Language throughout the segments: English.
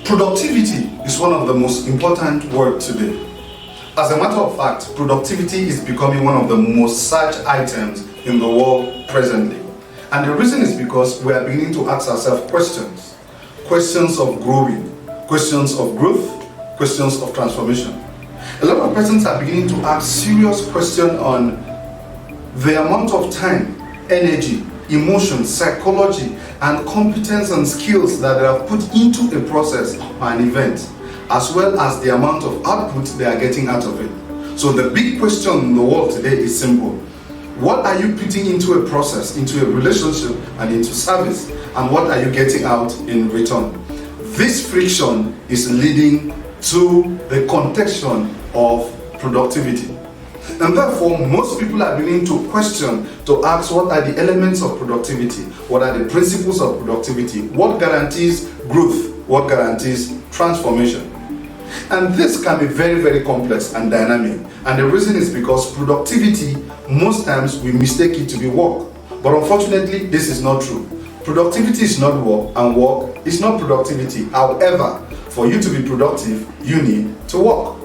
Productivity is one of the most important words today. As a matter of fact, productivity is becoming one of the most searched items in the world presently. And the reason is because we are beginning to ask ourselves questions. Questions of growing, questions of growth, questions of transformation. A lot of persons are beginning to ask serious questions on the amount of time, energy, emotion, psychology, and competence and skills that they have put into a process or an event, as well as the amount of output they are getting out of it. So the big question in the world today is simple. What are you putting into a process, into a relationship, and into service? And what are you getting out in return? This friction is leading to the contention of productivity. And therefore, most people are beginning to question, to ask what are the elements of productivity? What are the principles of productivity? What guarantees growth? What guarantees transformation? And this can be very, very complex and dynamic. And the reason is because productivity, most times we mistake it to be work. But unfortunately, this is not true. Productivity is not work, and work is not productivity. However, for you to be productive, you need to work.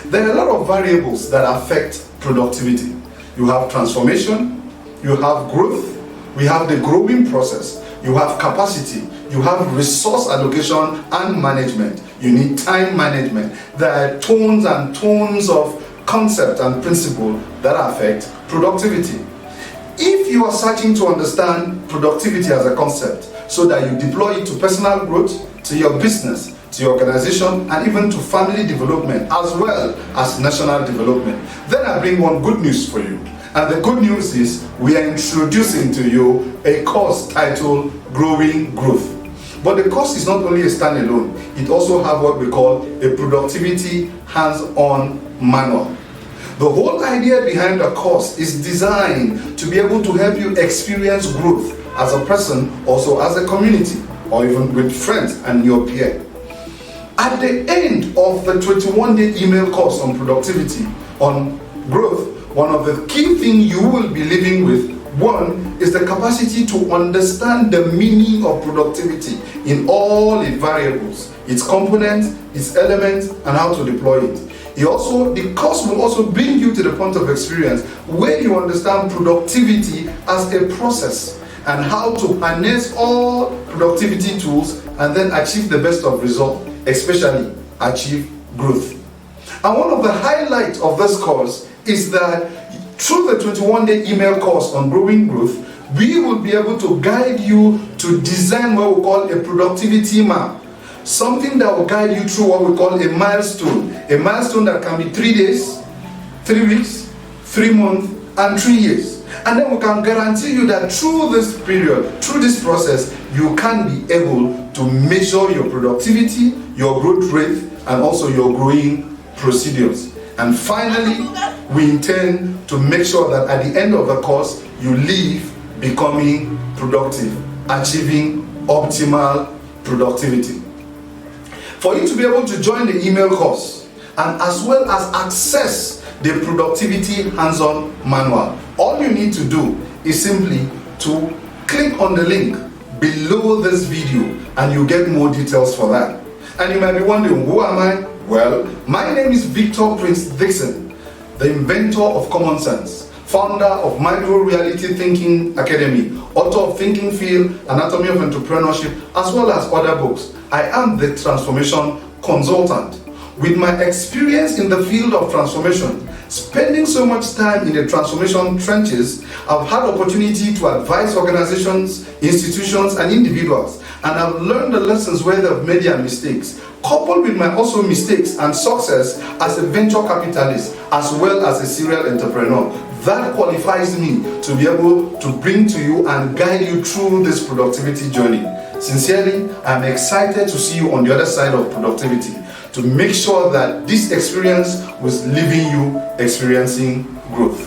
There are a lot of variables that affect productivity. You have transformation, you have growth, we have the growing process, you have capacity, you have resource allocation and management, you need time management. There are tones and tones of concept and principle that affect productivity. If you are searching to understand productivity as a concept so that you deploy it to personal growth, to your business, to your organization, and even to family development as well as national development, then I bring one good news for you. And the good news is we are introducing to you a course titled Growing Growth. But the course is not only a standalone, it also has what we call a productivity hands-on manual. The whole idea behind the course is designed to be able to help you experience growth as a person, also as a community, or even with friends and your peer. At the end of the 21-day email course on productivity, on growth, one of the key things you will be living with, one, is the capacity to understand the meaning of productivity in all its variables, its components, its elements, and how to deploy it. The course will also bring you to the point of experience where you understand productivity as a process and how to harness all productivity tools and then achieve the best of results, especially achieve growth. And one of the highlights of this course is that through the 21-day email course on growing growth, we will be able to guide you to design what we call a productivity map. Something that will guide you through what we call a milestone that can be 3 days, 3 weeks, 3 months, and 3 years. And then we can guarantee you that through this period, through this process, you can be able to measure your productivity, your growth rate, and also your growing procedures. And finally, we intend to make sure that at the end of the course, you leave becoming productive, achieving optimal productivity. For you to be able to join the email course and as well as access the productivity hands-on manual, all you need to do is simply to click on the link below this video and you get more details for that. And you might be wondering, who am I? Well, my name is Victor Prince Dixon, the inventor of Common Sense, founder of Micro Reality Thinking Academy, author of Thinking Field, Anatomy of Entrepreneurship, as well as other books. I am the transformation consultant. With my experience in the field of transformation, spending so much time in the transformation trenches, I've had opportunity to advise organizations, institutions, and individuals, and I've learned the lessons where they've made their mistakes, coupled with my also mistakes and success as a venture capitalist, as well as a serial entrepreneur. That qualifies me to be able to bring to you and guide you through this productivity journey. Sincerely, I'm excited to see you on the other side of productivity, to make sure that this experience was leaving you experiencing growth.